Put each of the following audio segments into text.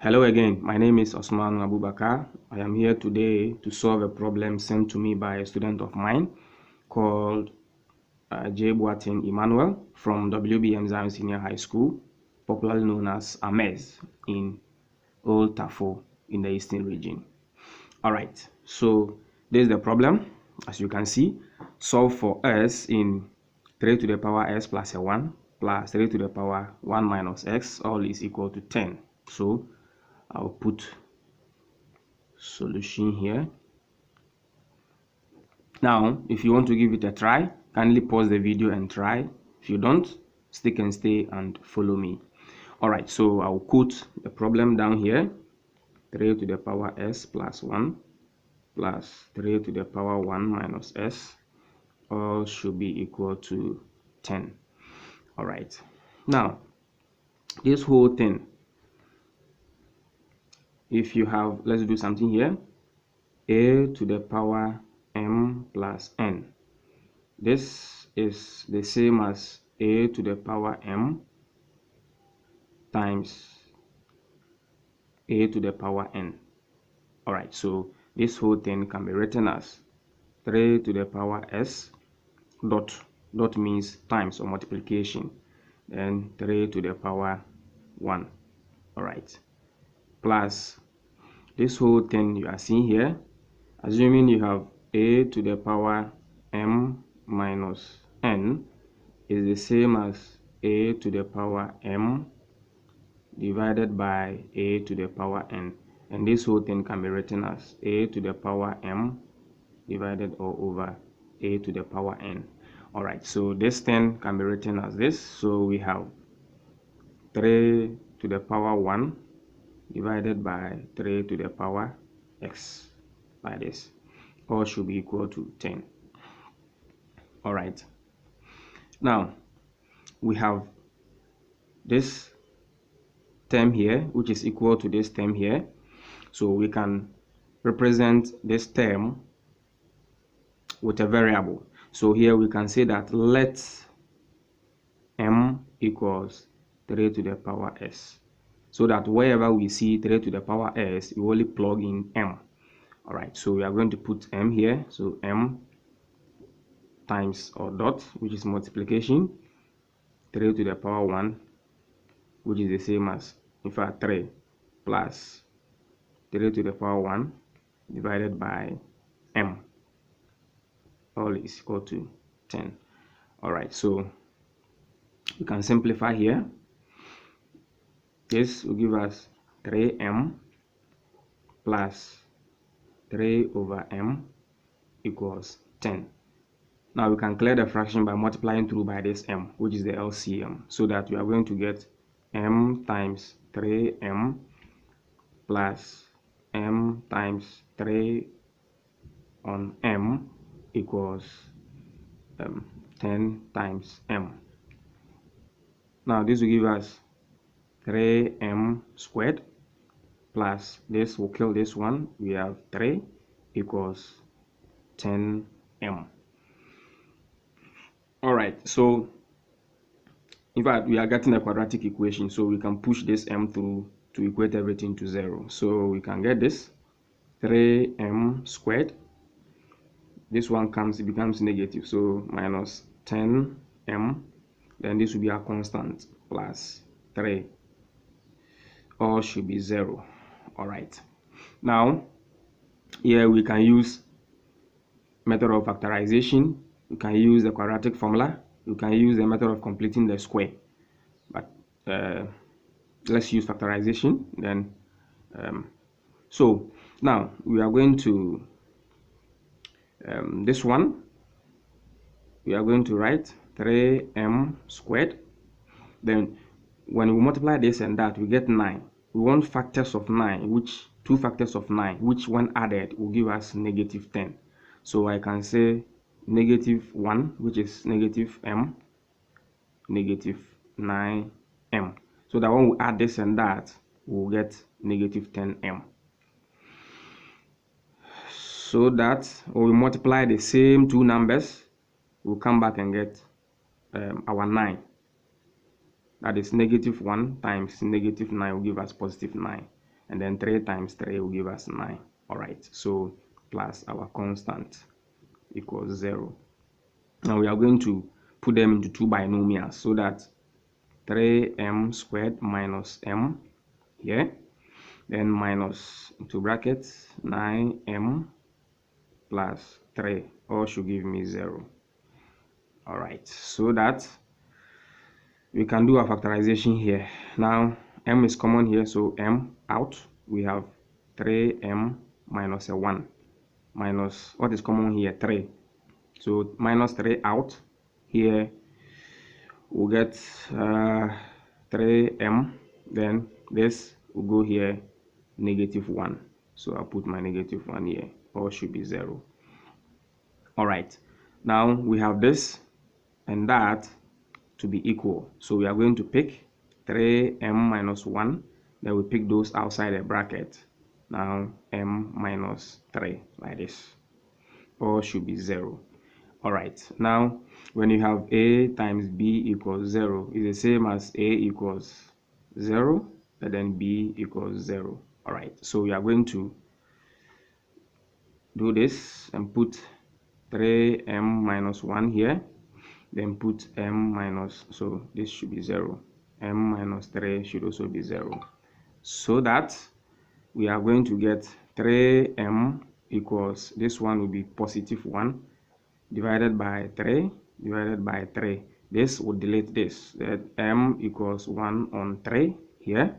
Hello again, my name is Osman Abubakar. I am here today to solve a problem sent to me by a student of mine called J. Boatin Emmanuel from WBM Zion Senior High School, popularly known as AMEZ in Old Tafo in the Eastern region. Alright, so this is the problem. As you can see, solve for s in 3 to the power s plus a 1 plus 3 to the power 1 minus x, all is equal to 10. So I'll put solution here. Now, if you want to give it a try, kindly pause the video and try. If you don't, stick and stay and follow me. Alright, so I'll quote the problem down here. 3 to the power s plus 1 plus 3 to the power 1 minus s, all should be equal to 10. Alright, now this whole thing, if you have, let's do something here, a to the power m plus n, this is the same as a to the power m times a to the power n. Alright, so this whole thing can be written as 3 to the power s dot means times or multiplication, then 3 to the power 1. Alright, plus this whole thing you are seeing here, assuming you have a to the power m minus n, is the same as a to the power m divided by a to the power n, and this whole thing can be written as a to the power m divided all over a to the power n. Alright, so this thing can be written as this. So we have 3 to the power 1 divided by 3 to the power x, like this. All should be equal to 10. Alright, now we have this term here which is equal to this term here, so we can represent this term with a variable. So here we can say that let m equals 3 to the power s, so that wherever we see 3 to the power s, we only plug in m. Alright, so we are going to put m here, so m times or dot, which is multiplication, 3 to the power 1, which is the same as, in fact, 3 plus 3 to the power 1 divided by m, all is equal to 10. Alright, so we can simplify here. This will give us 3m plus 3 over m equals 10. Now we can clear the fraction by multiplying through by this m, which is the LCM, so that we are going to get m times 3m plus m times 3 on m equals 10 times m. Now this will give us 3m squared plus this will kill this one, we have 3 equals 10m. Alright, so in fact we are getting a quadratic equation, so we can push this m through to equate everything to 0. So we can get this 3m squared, this one comes, it becomes negative, so minus 10m, then this will be a constant, plus 3, all should be 0. Alright, now here we can use method of factorization, we can use the quadratic formula, we can use the method of completing the square, but let's use factorization then. So now we are going to this one, we are going to write 3m squared, then when we multiply this and that, we get 9. We want factors of 9, which 2 factors of 9, which when added will give us negative 10. So I can say negative 1, which is negative m, negative 9m. So that when we add this and that, we'll get negative 10m. So that when we multiply the same two numbers, we'll come back and get our 9. That is negative 1 times negative 9 will give us positive 9. and then 3 times 3 will give us 9. All right, so plus our constant equals 0. Now we are going to put them into two binomials, so that 3m squared minus m here, then minus into brackets 9m plus 3, all should give me 0. All right, so that we can do a factorization here. Now m is common here, so m out, we have 3m minus a 1 minus what is common here, 3. So minus 3 out, here we'll get 3m, then this will go here, -1. So I'll put my -1 here, all should be 0. All right, now we have this and that to be equal, so we are going to pick 3m minus 1, then we pick those outside the bracket. Now m minus 3, like this, all should be 0. All right, now when you have a times b equals 0, it's the same as a equals 0 and then b equals 0. All right, so we are going to do this and put 3m minus 1 here, then put m minus, so this should be 0, m minus 3 should also be 0, so that we are going to get 3m equals, this one will be +1 divided by 3 divided by 3. This will delete this, that m equals 1 on 3 here,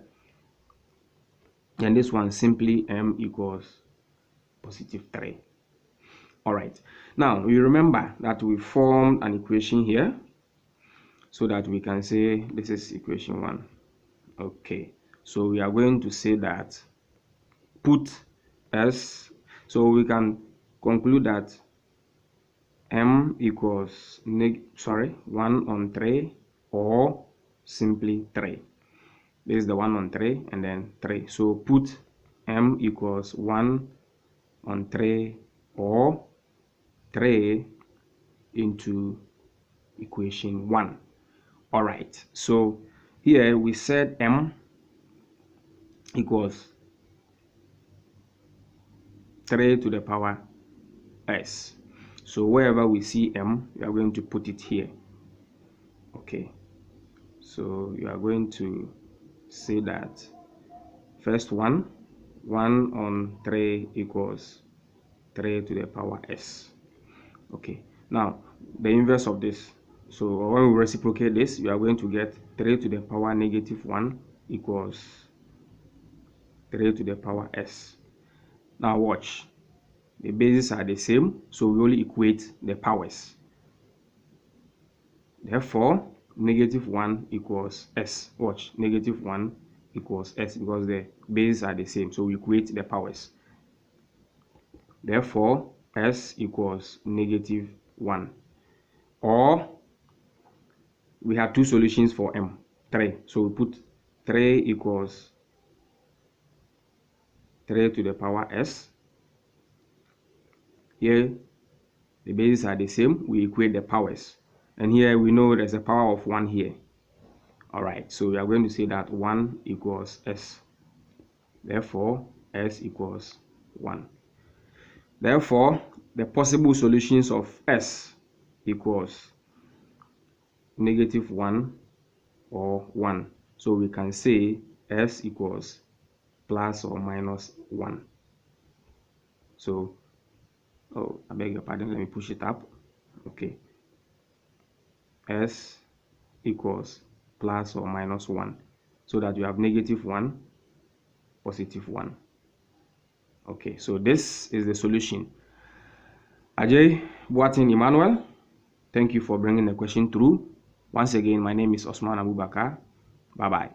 and this one simply m equals +3. All right, now we remember that we formed an equation here, so that we can say this is equation 1. Okay, so we are going to say that put s, so we can conclude that m equals 1 on 3 or simply 3. This is the 1 on 3 and then 3. So put m equals 1 on 3 or 3 into equation 1. All right, so here we said m equals 3 to the power s. So wherever we see m, we are going to put it here. Okay, so you are going to say that first 1 on 3 equals 3 to the power s. Okay, now the inverse of this, so when we reciprocate this, we are going to get 3 to the power -1 equals 3 to the power s. Now watch, the bases are the same, so we only equate the powers. Therefore -1 equals s. Watch, -1 equals s because the bases are the same, so we equate the powers. Therefore s equals -1. Or we have two solutions for m, 3. So we put 3 equals 3 to the power s. Here the bases are the same, we equate the powers, and here we know there's a power of 1 here. All right, so we are going to say that 1 equals s. Therefore s equals 1. Therefore the possible solutions of s equals -1 or 1. So we can say s equals ±1. So, oh, I beg your pardon, let me push it up. Okay, s equals ±1, so that you have -1, +1. Okay, so this is the solution. Ajay Boatin Emmanuel, thank you for bringing the question through. Once again, my name is Osman Abubakar. Bye bye.